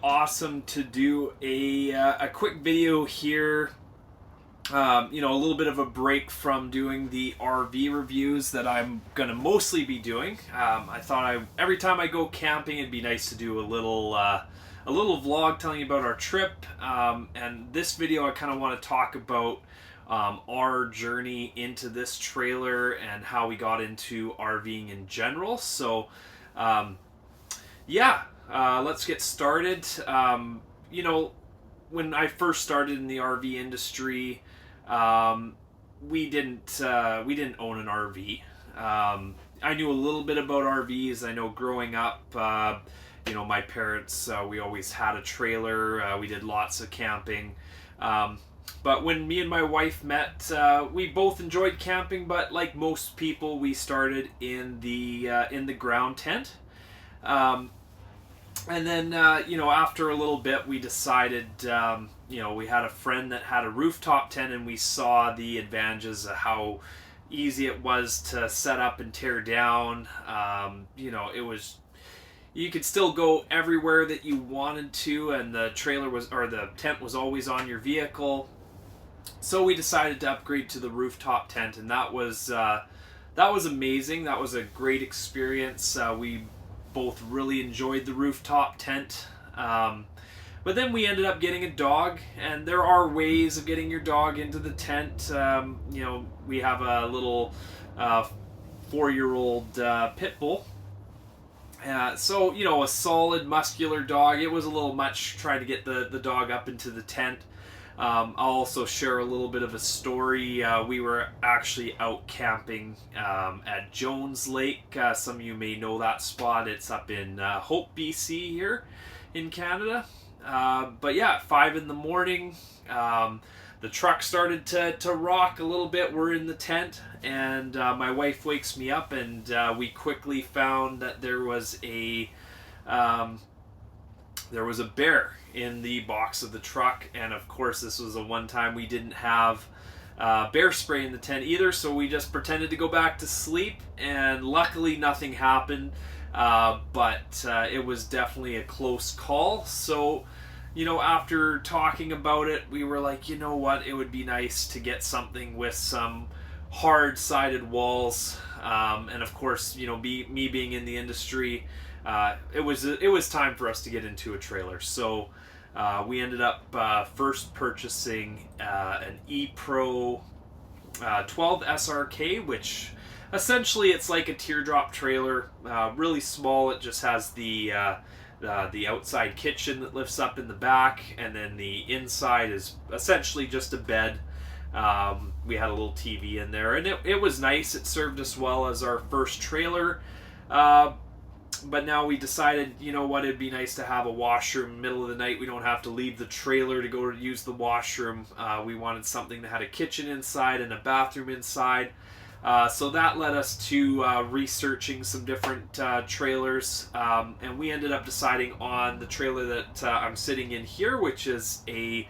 awesome to do a quick video here. A little bit of a break from doing the RV reviews that I'm going to mostly be doing. I thought every time I go camping, it'd be nice to do a little vlog telling you about our trip. And this video, I kind of want to talk about our journey into this trailer and how we got into RVing in general. So, let's get started. When I first started in the RV industry, we didn't own an RV. I knew a little bit about RVs. I know growing up, my parents, we always had a trailer. We did lots of camping. But when me and my wife met, we both enjoyed camping, but like most people, we started in the ground tent. And then, after a little bit, we decided, we had a friend that had a rooftop tent, and we saw the advantages of how easy it was to set up and tear down. You could still go everywhere that you wanted to, and the tent was always on your vehicle. So we decided to upgrade to the rooftop tent, and that was amazing. That was a great experience. We both really enjoyed the rooftop tent. But then we ended up getting a dog, and there are ways of getting your dog into the tent. We have a little 4-year-old pit bull. A solid, muscular dog. It was a little much trying to get the dog up into the tent. I'll also share a little bit of a story. We were actually out camping at Jones Lake. Some of you may know that spot. It's up in Hope, BC here in Canada. At 5 in the morning, the truck started to rock a little bit. We're in the tent, and my wife wakes me up, and we quickly found that there was a bear in the box of the truck. And of course, this was the one time we didn't have bear spray in the tent either, so we just pretended to go back to sleep, and luckily nothing happened. But it was definitely a close call. So after talking about it, we were like, you know what, it would be nice to get something with some hard-sided walls. And of course, me being in the industry, it was time for us to get into a trailer. So we ended up first purchasing an E-Pro 12 SRK, which essentially it's like a teardrop trailer, really small. It just has the outside kitchen that lifts up in the back, and then the inside is essentially just a bed. We had a little TV in there, and it was nice. It served us well as our first trailer. But now we decided, it'd be nice to have a washroom middle of the night. We don't have to leave the trailer to go to use the washroom. We wanted something that had a kitchen inside and a bathroom inside. So that led us to researching some different trailers. And we ended up deciding on the trailer that I'm sitting in here, which is a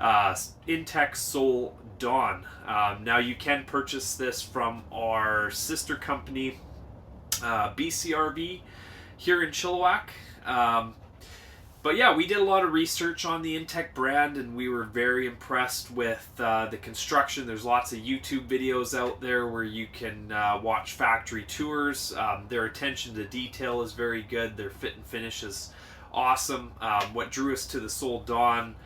Intech Soul Dawn. Now you can purchase this from our sister company, BCRV, here in Chilliwack. We did a lot of research on the Intech brand, and we were very impressed with the construction. There's lots of YouTube videos out there where you can watch factory tours. Their attention to detail is very good. Their fit and finish is awesome. What drew us to the Soul Dawn,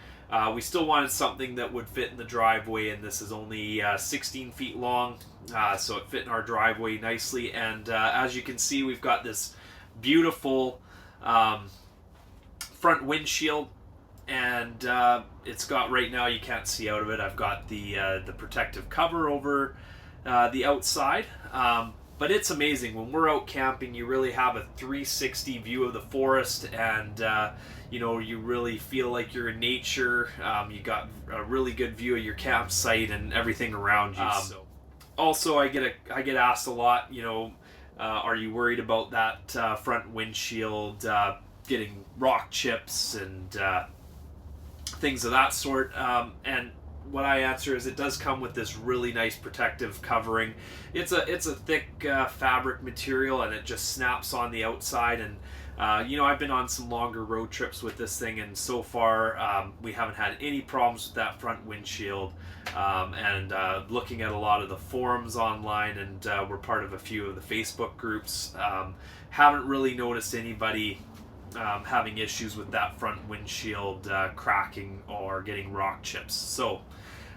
we still wanted something that would fit in the driveway, and this is only 16 feet long, so it fit in our driveway nicely. And as you can see, we've got this beautiful front windshield, and it's got, right now you can't see out of it, I've got the protective cover over the outside. But it's amazing. When we're out camping, you really have a 360 view of the forest, and you really feel like you're in nature. You got a really good view of your campsite and everything around you. Also, I get asked a lot, are you worried about that front windshield getting rock chips and things of that sort? And what I answer is it does come with this really nice protective covering. It's a thick fabric material, and it just snaps on the outside, and You know, I've been on some longer road trips with this thing, and so far we haven't had any problems with that front windshield. And looking at a lot of the forums online, and we're part of a few of the Facebook groups, haven't really noticed anybody having issues with that front windshield cracking or getting rock chips. So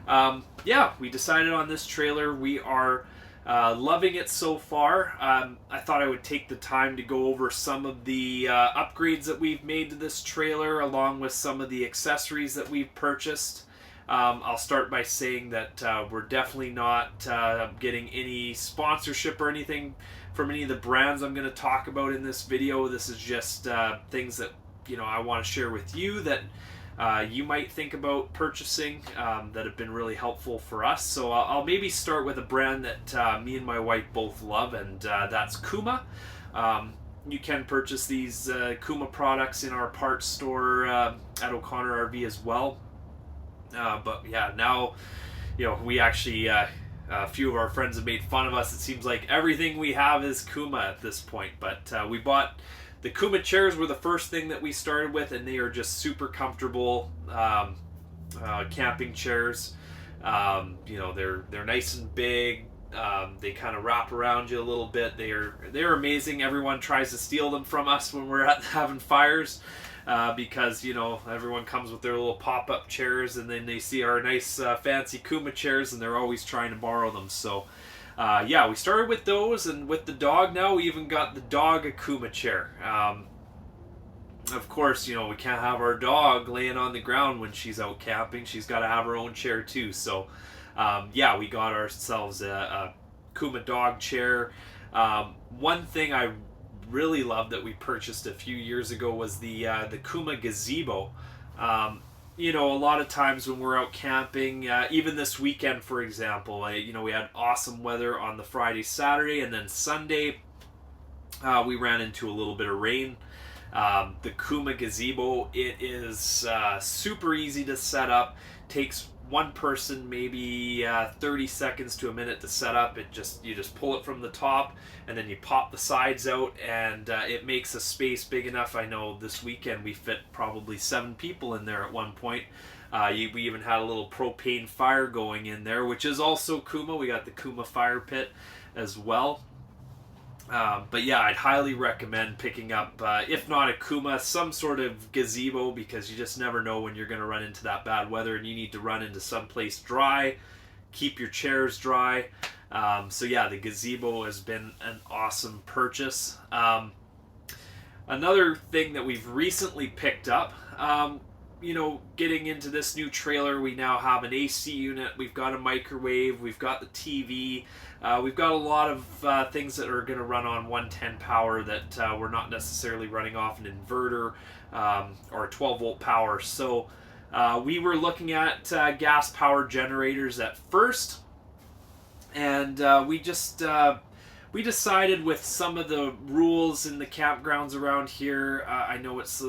yeah, we decided on this trailer. We are loving it so far. I thought I would take the time to go over some of the upgrades that we've made to this trailer, along with some of the accessories that we've purchased. I'll start by saying that we're definitely not getting any sponsorship or anything from any of the brands I'm going to talk about in this video. This is just things that, you know, I want to share with you that you might think about purchasing that have been really helpful for us. So I'll maybe start with a brand that me and my wife both love, and that's Kuma. You can purchase these Kuma products in our parts store at O'Connor RV as well. But yeah, now, you know, we actually, a few of our friends have made fun of us. It seems like everything we have is Kuma at this point, but we bought the Kuma Chairs were the first thing that we started with, and they are just super comfortable camping chairs. You know, they're nice and big. They kind of wrap around you a little bit. They're amazing. Everyone tries to steal them from us when we're having fires, because, you know, everyone comes with their little pop-up chairs, and then they see our nice fancy Kuma chairs, and they're always trying to borrow them. So yeah, we started with those, and with the dog now, we even got the dog a Kuma chair. Of course, you know, we can't have our dog laying on the ground when she's out camping. She's got to have her own chair too. So yeah, we got ourselves a Kuma dog chair. One thing I really love that we purchased a few years ago was the Kuma Gazebo. You know, a lot of times when we're out camping, even this weekend, for example, you know, we had awesome weather on the Friday, Saturday, and then Sunday we ran into a little bit of rain. The Kuma Gazebo, it is super easy to set up. Takes one person maybe 30 seconds to a minute to set up. You just pull it from the top, and then you pop the sides out, and it makes a space big enough. I know this weekend we fit probably 7 people in there at one point. We even had a little propane fire going in there, which is also Kuma. We got the Kuma fire pit as well. But yeah, I'd highly recommend picking up, if not a Kuma, some sort of gazebo, because you just never know when you're going to run into that bad weather and you need to run into someplace dry, keep your chairs dry. So yeah, the gazebo has been an awesome purchase. Another thing that we've recently picked up, you know, getting into this new trailer, we now have an AC unit, we've got a microwave, we've got the TV, we've got a lot of things that are going to run on 110 power that we're not necessarily running off an inverter or 12 volt power. So we were looking at gas powered generators at first, and we decided with some of the rules in the campgrounds around here, I know it's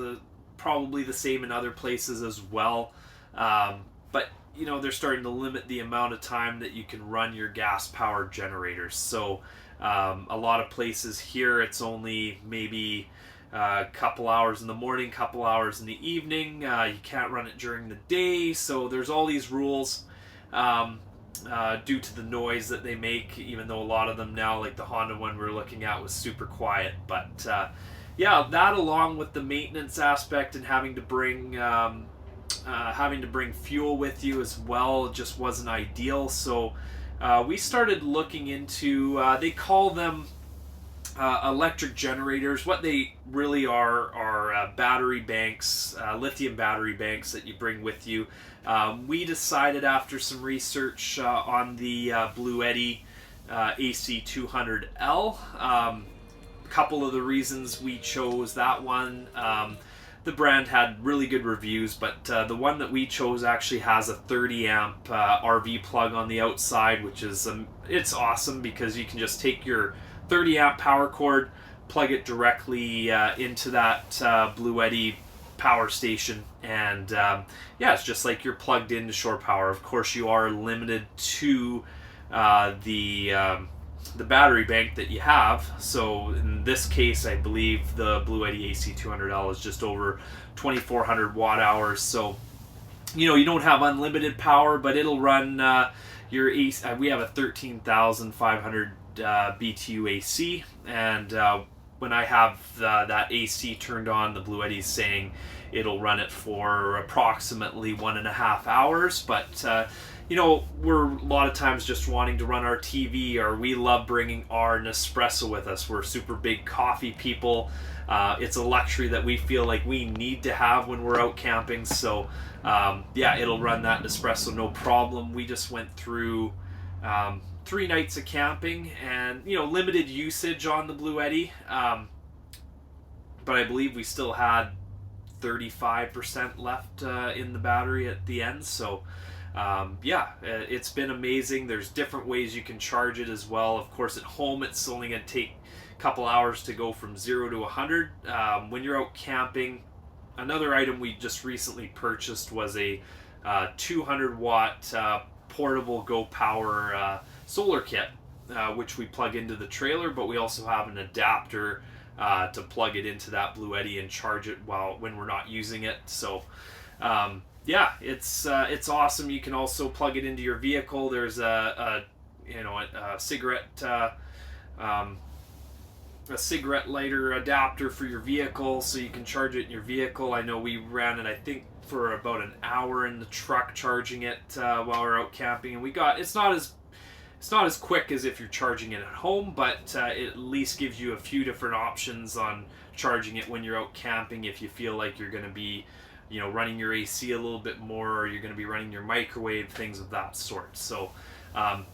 probably the same in other places as well, but you know, they're starting to limit the amount of time that you can run your gas powered generators. So a lot of places here, it's only maybe a couple hours in the morning, couple hours in the evening. You can't run it during the day. So there's all these rules due to the noise that they make, even though a lot of them now, like the Honda one we're looking at, was super quiet. But yeah, that along with the maintenance aspect and having to bring fuel with you as well just wasn't ideal. So we started looking into, they call them electric generators. What they really are battery banks, lithium battery banks that you bring with you. We decided after some research on the Blue Eddy AC200L, a couple of the reasons we chose that one. The brand had really good reviews, but the one that we chose actually has a 30 amp RV plug on the outside, which is it's awesome because you can just take your 30 amp power cord, plug it directly into that Blue Eddy power station, and yeah, it's just like you're plugged into shore power. Of course, you are limited to the the battery bank that you have. So in this case, I believe the Blue Eddy AC200L is just over 2,400 watt hours. So, you know, you don't have unlimited power, but it'll run your AC. We have a 13,500 BTU AC, and when I have that AC turned on, the Blue Eddy's saying it'll run it for approximately 1.5 hours. But you know, we're a lot of times just wanting to run our TV, or we love bringing our Nespresso with us. We're super big coffee people. It's a luxury that we feel like we need to have when we're out camping. So yeah, it'll run that Nespresso no problem. We just went through 3 nights of camping, and you know, limited usage on the Blue Eddy, but I believe we still had 35% left in the battery at the end. So yeah, it's been amazing. There's different ways you can charge it as well. Of course, at home it's only going to take a couple hours to go from 0 to 100. When you're out camping, another item we just recently purchased was a 200 watt portable Go Power solar kit, which we plug into the trailer, but we also have an adapter to plug it into that Blue Eddy and charge it when we're not using it. So yeah, it's awesome. You can also plug it into your vehicle. There's a cigarette lighter adapter for your vehicle, so you can charge it in your vehicle. I know we ran it, I think, for about an hour in the truck charging it while we're out camping, and it's not as quick as if you're charging it at home, but it at least gives you a few different options on charging it when you're out camping. If you feel like you're going to be, you know, running your AC a little bit more, or you're going to be running your microwave, things of that sort. So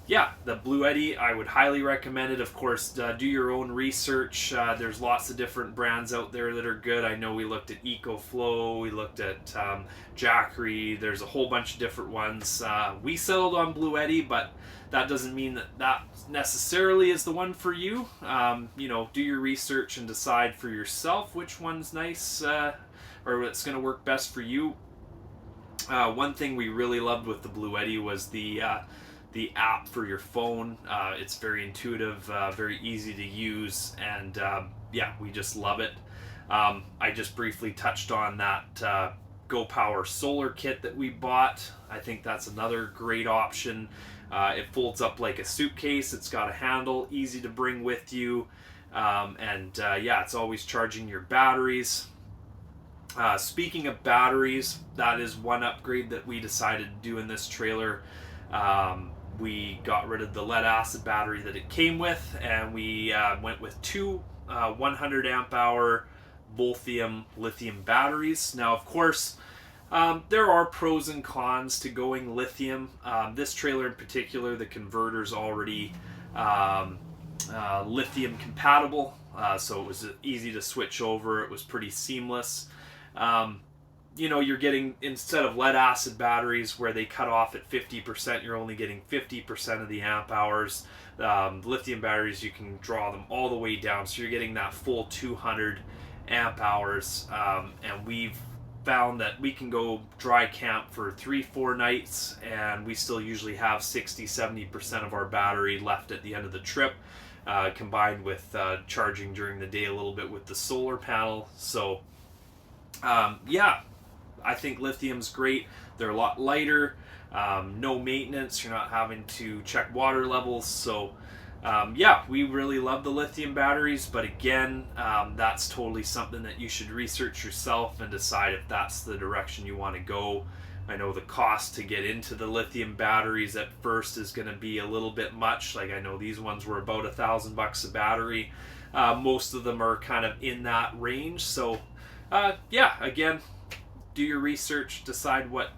yeah, the Blue Eddy, I would highly recommend it. Of course, do your own research. There's lots of different brands out there that are good. I know we looked at EcoFlow, we looked at Jackery. There's a whole bunch of different ones. We settled on Blue Eddy, but that doesn't mean that necessarily is the one for you. You know, do your research and decide for yourself which one's nice, or it's going to work best for you. One thing we really loved with the Blue Eddy was the app for your phone. It's very intuitive, very easy to use, and yeah, we just love it. I just briefly touched on that Go Power solar kit that we bought. I think that's another great option. It folds up like a suitcase. It's got a handle, easy to bring with you, and yeah, it's always charging your batteries. Speaking of batteries, that is one upgrade that we decided to do in this trailer. We got rid of the lead acid battery that it came with, and we went with 2 100 amp hour lithium batteries. Now, of course, there are pros and cons to going lithium. This trailer in particular, the converter's already lithium compatible, so it was easy to switch over. It was pretty seamless. You know, you're getting, instead of lead acid batteries where they cut off at 50%, you're only getting 50% of the amp hours. Lithium batteries, you can draw them all the way down, so you're getting that full 200 amp hours. And we've found that we can go dry camp for 3-4 nights, and we still usually have 60-70% of our battery left at the end of the trip, combined with charging during the day a little bit with the solar panel. So yeah, I think lithium's great. They're a lot lighter, no maintenance, you're not having to check water levels. So yeah, we really love the lithium batteries, but again, that's totally something that you should research yourself and decide if that's the direction you want to go. I know the cost to get into the lithium batteries at first is going to be a little bit much. Like, I know these ones were about $1,000 a battery. Most of them are kind of in that range. So yeah, again, do your research, decide what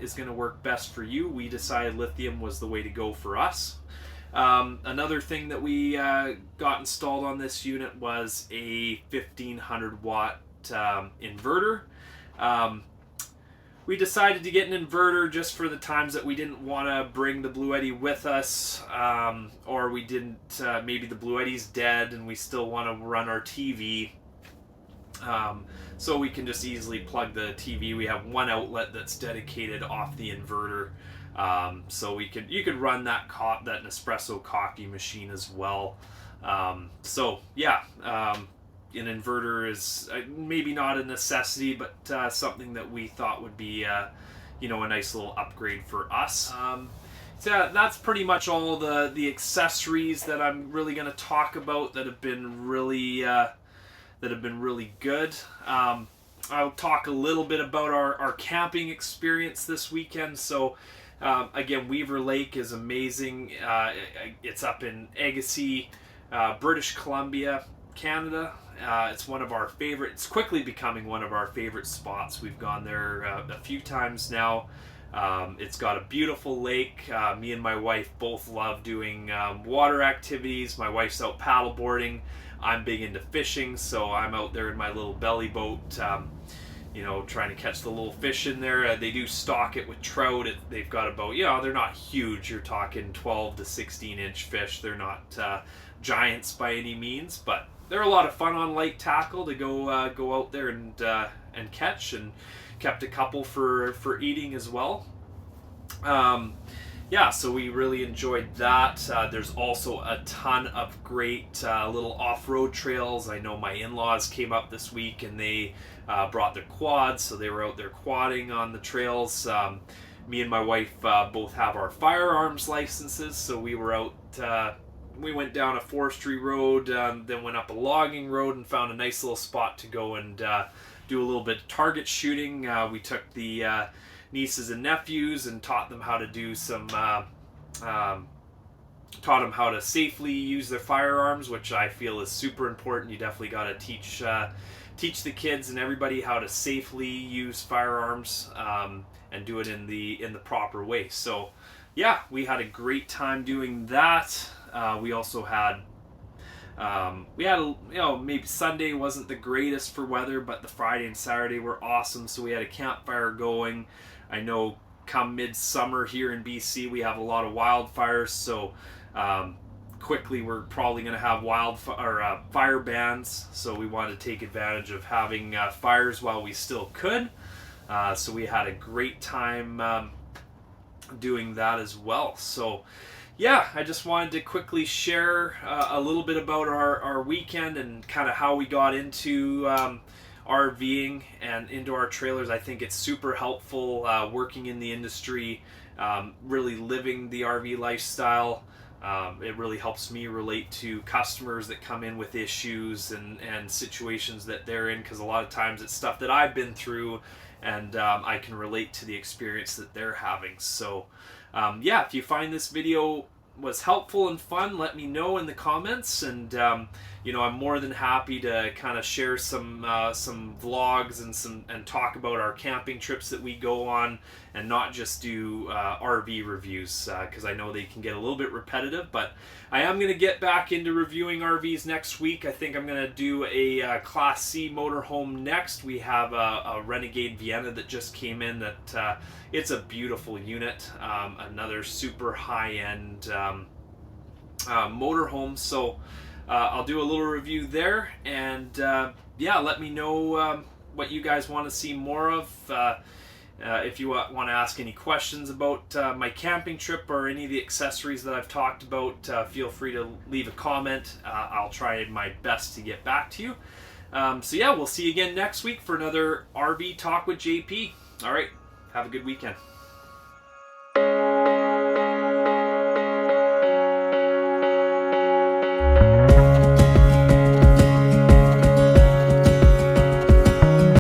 is going to work best for you. We decided lithium was the way to go for us. Another thing that we got installed on this unit was a 1500 watt inverter. We decided to get an inverter just for the times that we didn't want to bring the Blue Eddy with us, or we didn't, maybe the Blue Eddy's dead and we still want to run our TV. So we can just easily plug the TV. We have one outlet that's dedicated off the inverter. So you could run that Nespresso coffee machine as well. So yeah, an inverter is maybe not a necessity, but something that we thought would be a nice little upgrade for us. So that's pretty much all the accessories that I'm really going to talk about that have been really good. I'll talk a little bit about our camping experience this weekend. So again, Weaver Lake is amazing. It's up in Agassiz, British Columbia, Canada. It's one of our favorite. It's quickly becoming one of our favorite spots. We've gone there a few times now. It's got a beautiful lake. Me and my wife both love doing water activities. My wife's out paddleboarding. I'm big into fishing, so I'm out there in my little belly boat, trying to catch the little fish in there. They do stock it with trout. They've got about, they're not huge. You're talking 12 to 16 inch fish. They're not giants by any means, but they're a lot of fun on light tackle to go out there and catch, and kept a couple for eating as well. So we really enjoyed that. There's also a ton of great little off-road trails. I know my in-laws came up this week and they brought their quads, so they were out there quadding on the trails. Me and my wife both have our firearms licenses, so we were out. We went down a forestry road, then went up a logging road and found a nice little spot to go and do a little bit of target shooting. We took the nieces and nephews and taught them how to do taught them how to safely use their firearms, which I feel is super important. You definitely got to teach the kids and everybody how to safely use firearms and do it in the proper way. So yeah, we had a great time doing that. We also had maybe Sunday wasn't the greatest for weather, but the Friday and Saturday were awesome. So we had a campfire going. I know come midsummer here in BC, we have a lot of wildfires. So quickly, we're probably going to have fire bans. So we wanted to take advantage of having fires while we still could. So we had a great time doing that as well. So yeah, I just wanted to quickly share a little bit about our weekend and kind of how we got into RVing and into our trailers. I think it's super helpful working in the industry, really living the RV lifestyle. It really helps me relate to customers that come in with issues and situations that they're in, because a lot of times it's stuff that I've been through, and I can relate to the experience that they're having. So if you find this video was helpful and fun, let me know in the comments, and I'm more than happy to kind of share some vlogs and talk about our camping trips that we go on, and not just do RV reviews, because I know they can get a little bit repetitive. But I am going to get back into reviewing RVs next week. I think I'm going to do a Class C motorhome next. We have a Renegade Vienna that just came in that it's a beautiful unit, another super high-end motorhome. So I'll do a little review there, and let me know what you guys want to see more of. If you want to ask any questions about my camping trip or any of the accessories that I've talked about, feel free to leave a comment. I'll try my best to get back to you. We'll see you again next week for another RV Talk with JP. All right, have a good weekend.